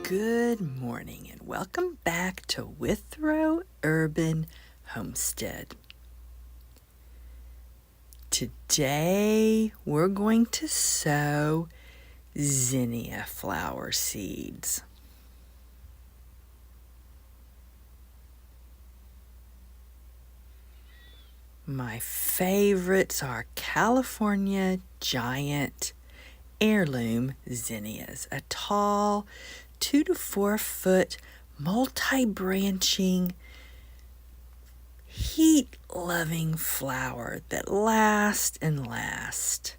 Good morning and welcome back to Withrow Urban Homestead. Today we're going to sow zinnia flower seeds. My favorites are California Giant Heirloom Zinnias, a tall 2 to 4 foot multi-branching heat-loving flower that lasts and lasts.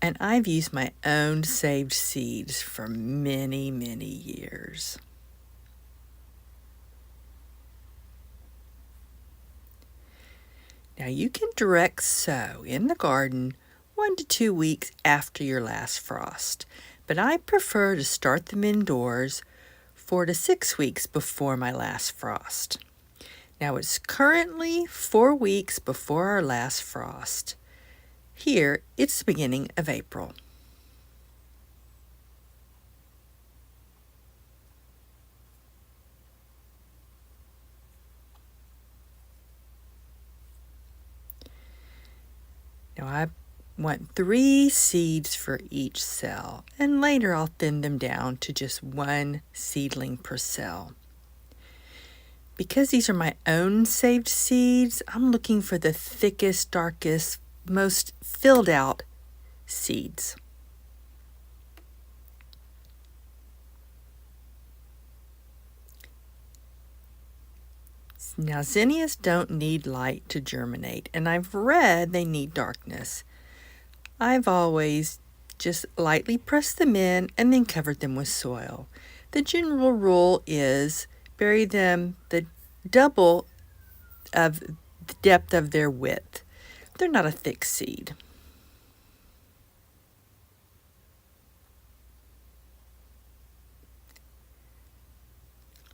And I've used my own saved seeds for many, many years. Now you can direct sow in the garden 1 to 2 weeks after your last frost, but I prefer to start them indoors 4 to 6 weeks before my last frost. Now it's currently 4 weeks before our last frost. Here, it's the beginning of April. Now I want 3 seeds for each cell, and later I'll thin them down to just 1 seedling per cell. Because these are my own saved seeds, I'm looking for the thickest, darkest, most filled out seeds. Now, zinnias don't need light to germinate, and I've read they need darkness. I've always just lightly pressed them in and then covered them with soil. The general rule is bury them the double of the depth of their width. They're not a thick seed.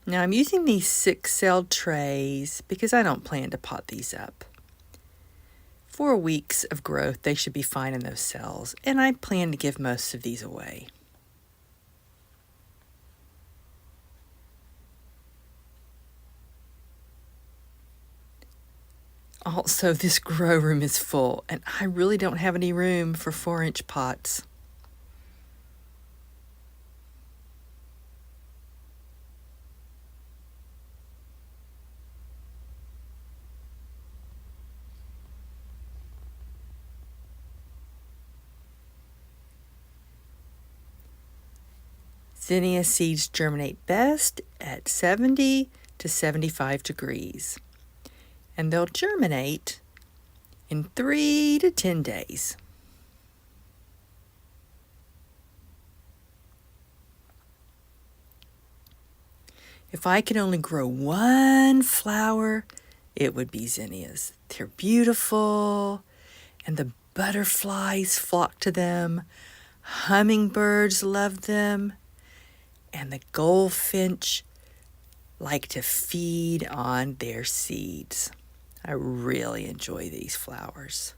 Now I'm using these 6-cell trays because I don't plan to pot these up. 4 weeks of growth, they should be fine in those cells, and I plan to give most of these away. Also, this grow room is full, and I really don't have any room for 4-inch pots. Zinnia seeds germinate best at 70 to 75 degrees, and they'll germinate in 3 to 10 days. If I could only grow 1 flower, it would be zinnias. They're beautiful, and the butterflies flock to them. Hummingbirds love them, and the goldfinch like to feed on their seeds. I really enjoy these flowers.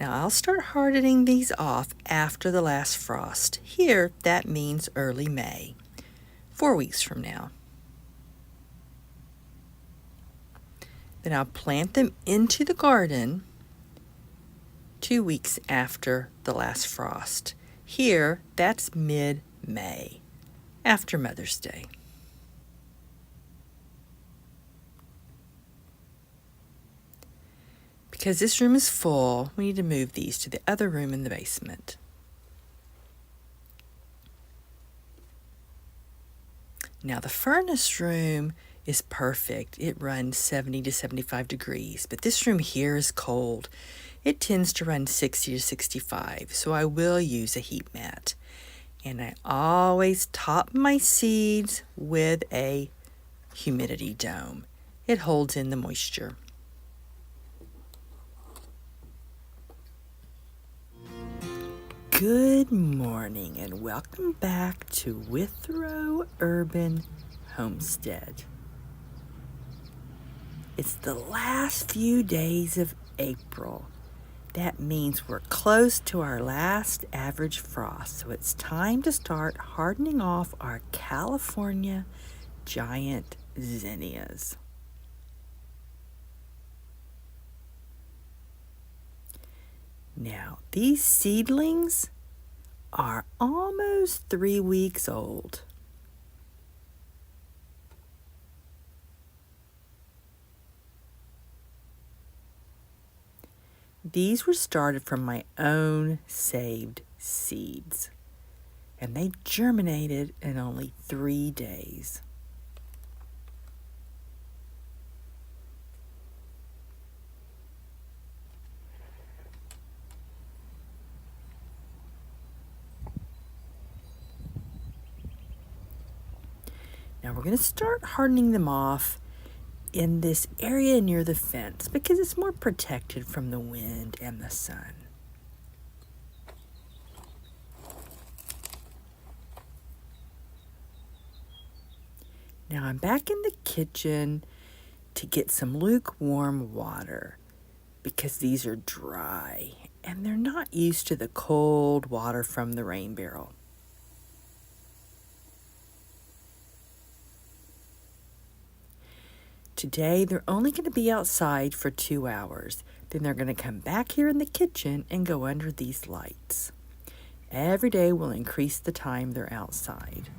Now I'll start hardening these off after the last frost. Here, that means early May, 4 weeks from now. Then I'll plant them into the garden 2 weeks after the last frost. Here, that's mid-May, after Mother's Day. Because this room is full, we need to move these to the other room in the basement. Now the furnace room is perfect. It runs 70 to 75 degrees, but this room here is cold. It tends to run 60 to 65, so I will use a heat mat. And I always top my seeds with a humidity dome. It holds in the moisture. Good morning and welcome back to Withrow Urban Homestead. It's the last few days of April. That means we're close to our last average frost, so it's time to start hardening off our California giant zinnias. Now, these seedlings are almost 3 weeks old. These were started from my own saved seeds, and they germinated in only 3 days. Now we're going to start hardening them off in this area near the fence because it's more protected from the wind and the sun. Now I'm back in the kitchen to get some lukewarm water because these are dry and they're not used to the cold water from the rain barrel. Today, they're only going to be outside for 2 hours. Then they're going to come back here in the kitchen and go under these lights. Every day will increase the time they're outside.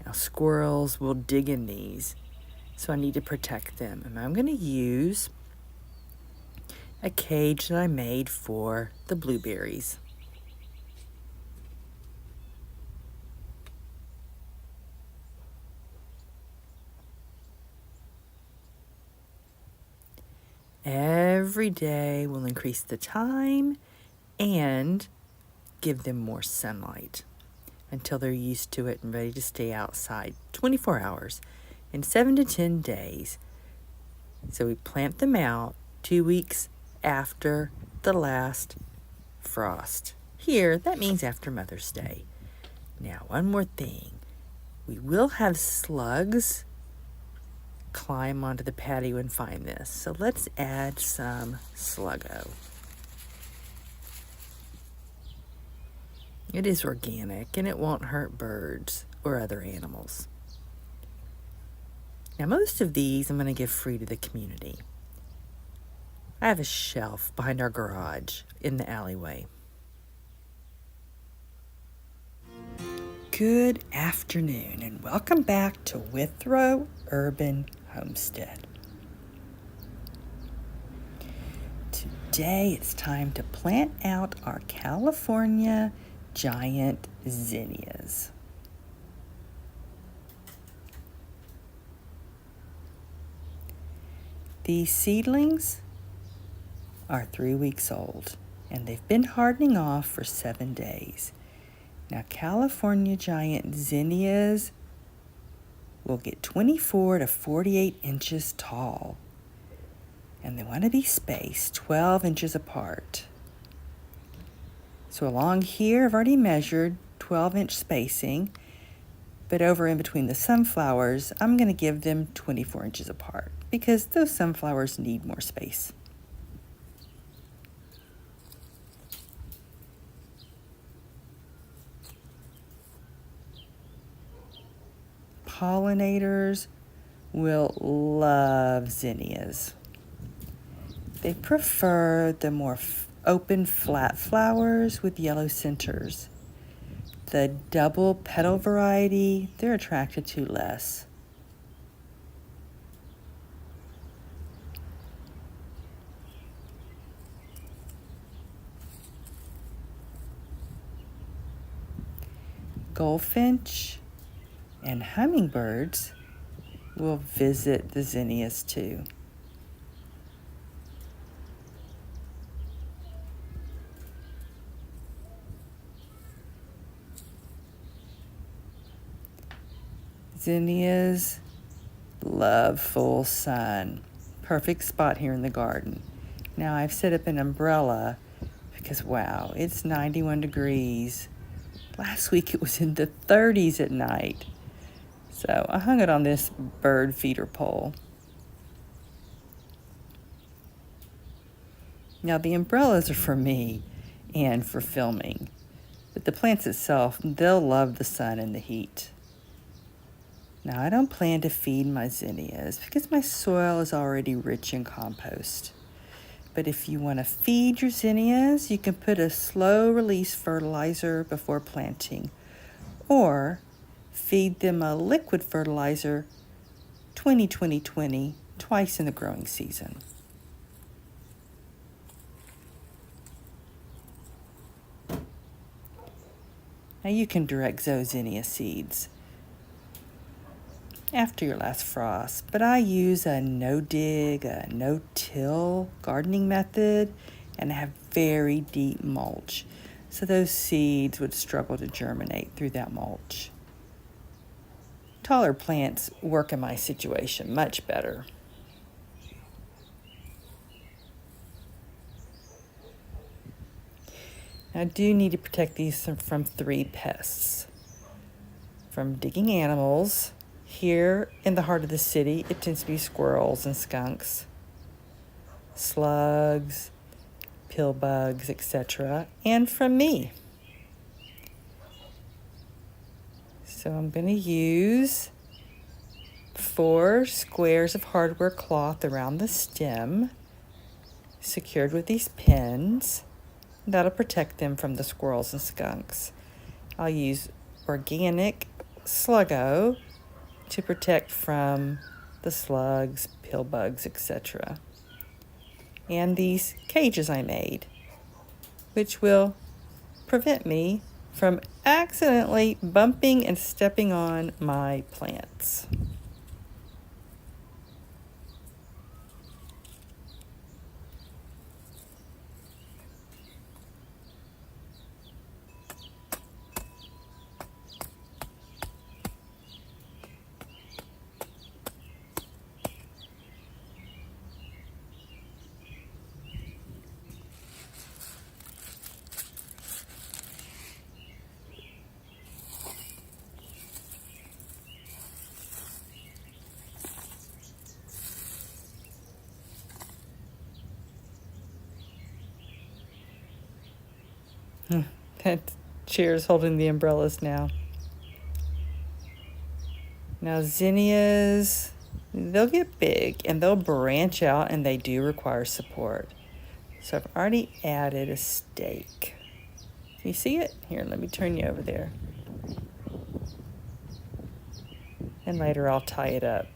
Now, squirrels will dig in these, so I need to protect them. And I'm going to use a cage that I made for the blueberries. Every day will increase the time and give them more sunlight until they're used to it and ready to stay outside 24 hours in 7 to 10 days. So we plant them out 2 weeks after the last frost. Here, that means after Mother's Day. Now, one more thing. We will have slugs climb onto the patio and find this. So let's add some Sluggo. It is organic and it won't hurt birds or other animals. Now most of these I'm going to give free to the community. I have a shelf behind our garage in the alleyway. Good afternoon and welcome back to Withrow Urban Homestead. Today it's time to plant out our California giant zinnias. These seedlings are 3 weeks old and they've been hardening off for 7 days. Now California giant zinnias will get 24 to 48 inches tall. And they want to be spaced 12 inches apart. So along here, I've already measured 12-inch spacing. But over in between the sunflowers, I'm going to give them 24 inches apart because those sunflowers need more space. Pollinators will love zinnias. They prefer the more open, flat flowers with yellow centers. The double petal variety, they're attracted to less. Goldfinch and hummingbirds will visit the zinnias too. Zinnias love full sun. Perfect spot here in the garden. Now I've set up an umbrella because, wow, it's 91 degrees. Last week it was in the 30s at night. So I hung it on this bird feeder pole. Now the umbrellas are for me and for filming, but the plants itself, they'll love the sun and the heat. Now I don't plan to feed my zinnias because my soil is already rich in compost. But if you want to feed your zinnias, you can put a slow release fertilizer before planting, or feed them a liquid fertilizer 20-20-20 twice in the growing season. Now you can direct sow zinnia seeds after your last frost, but I use a no-dig, a no-till gardening method, and I have very deep mulch, so those seeds would struggle to germinate through that mulch. Taller plants work in my situation much better. I do need to protect these from 3 pests. From digging animals. Here in the heart of the city, it tends to be squirrels and skunks, slugs, pill bugs, etc. And from me. So I'm going to use 4 squares of hardware cloth around the stem, secured with these pins. That'll protect them from the squirrels and skunks. I'll use organic Sluggo to protect from the slugs, pill bugs, etc. And these cages I made, which will prevent me from accidentally bumping and stepping on my plants. That chair's holding the umbrellas now. Now zinnias, they'll get big and they'll branch out, and they do require support. So I've already added a stake. You see it? Here, let me turn you over there. And later I'll tie it up.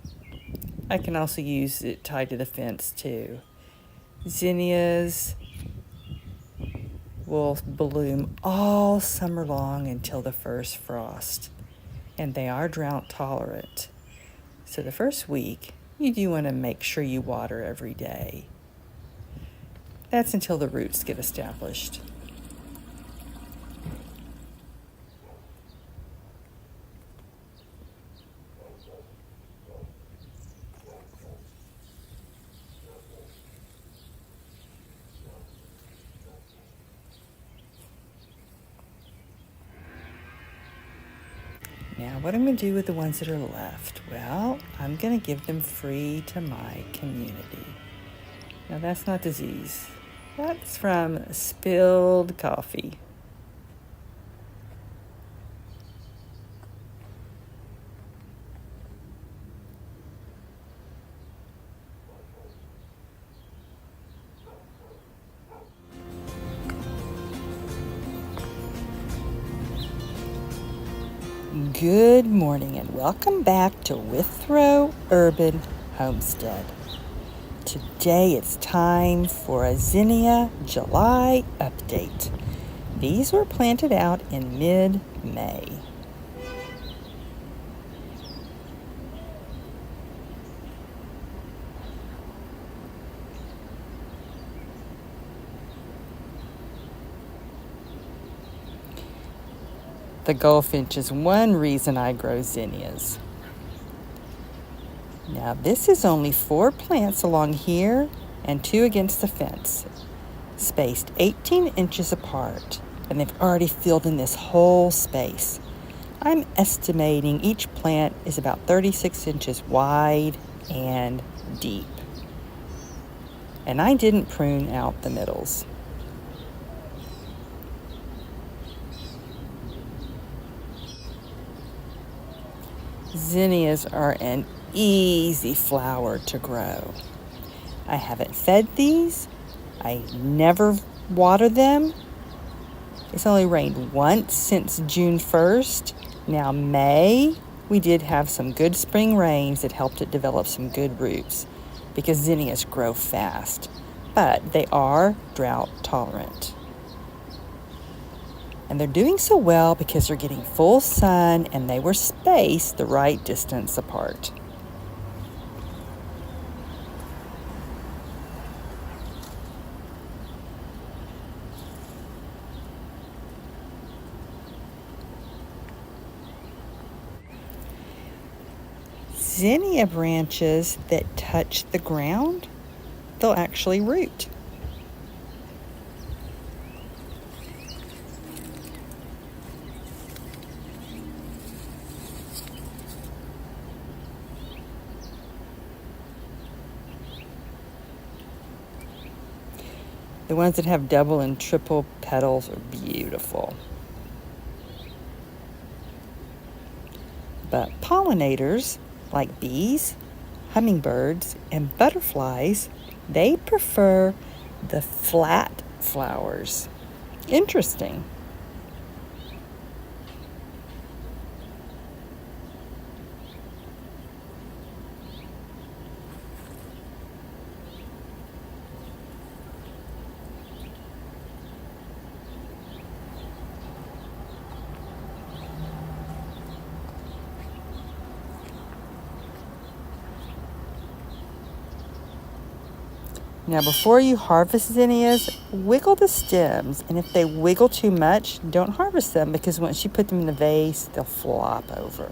I can also use it tied to the fence too. Zinnias will bloom all summer long until the first frost, and they are drought tolerant. So the first week, you do want to make sure you water every day. That's until the roots get established. Now, what I'm going to do with the ones that are left? Well, I'm going to give them free to my community. Now, that's not disease. That's from spilled coffee. Good morning and welcome back to Withrow Urban Homestead. Today it's time for a zinnia July update. These were planted out in mid-May. The goldfinch is one reason I grow zinnias. Now this is only 4 plants along here and 2 against the fence, spaced 18 inches apart, and they've already filled in this whole space. I'm estimating each plant is about 36 inches wide and deep. And I didn't prune out the middles. Zinnias are an easy flower to grow. I haven't fed these. I never water them. It's only rained once since June 1st. Now May, we did have some good spring rains that helped it develop some good roots because zinnias grow fast, but they are drought tolerant. And they're doing so well because they're getting full sun and they were spaced the right distance apart. Zinnia branches that touch the ground, they'll actually root. The ones that have double and triple petals are beautiful. But pollinators, like bees, hummingbirds, and butterflies, they prefer the flat flowers. Interesting. Now before you harvest zinnias, wiggle the stems, and if they wiggle too much, don't harvest them because once you put them in the vase, they'll flop over.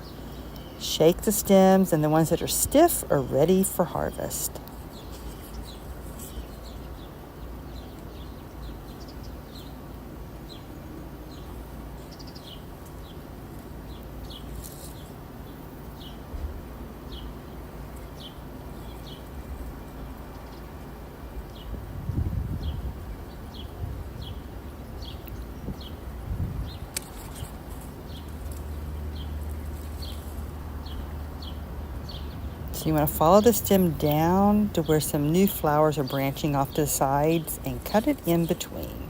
Shake the stems, and the ones that are stiff are ready for harvest. So you want to follow the stem down to where some new flowers are branching off to the sides and cut it in between.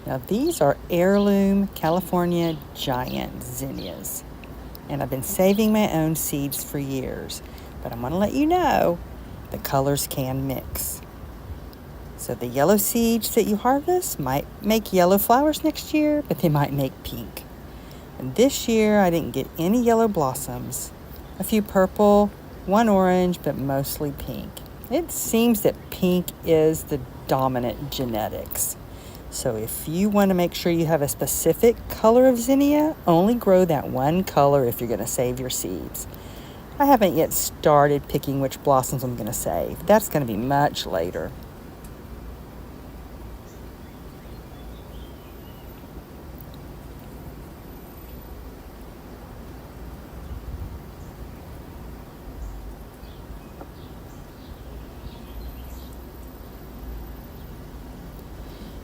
Now these are heirloom California giant zinnias, and I've been saving my own seeds for years, but I'm going to let you know the colors can mix. So the yellow seeds that you harvest might make yellow flowers next year, but they might make pink. And this year I didn't get any yellow blossoms, a few purple, one orange, but mostly pink. It seems that pink is the dominant genetics. So if you want to make sure you have a specific color of zinnia, only grow that one color if you're going to save your seeds. I haven't yet started picking which blossoms I'm going to save. That's going to be much later.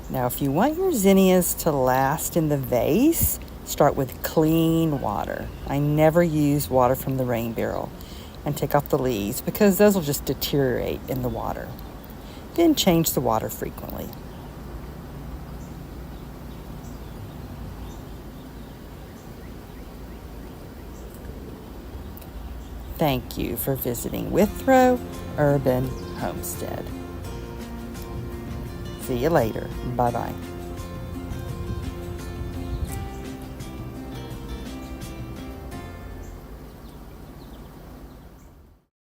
Now, if you want your zinnias to last in the vase, start with clean water. I never use water from the rain barrel, and take off the leaves because those will just deteriorate in the water. Then change the water frequently. Thank you for visiting Withrow Urban Homestead. See you later. Bye-bye.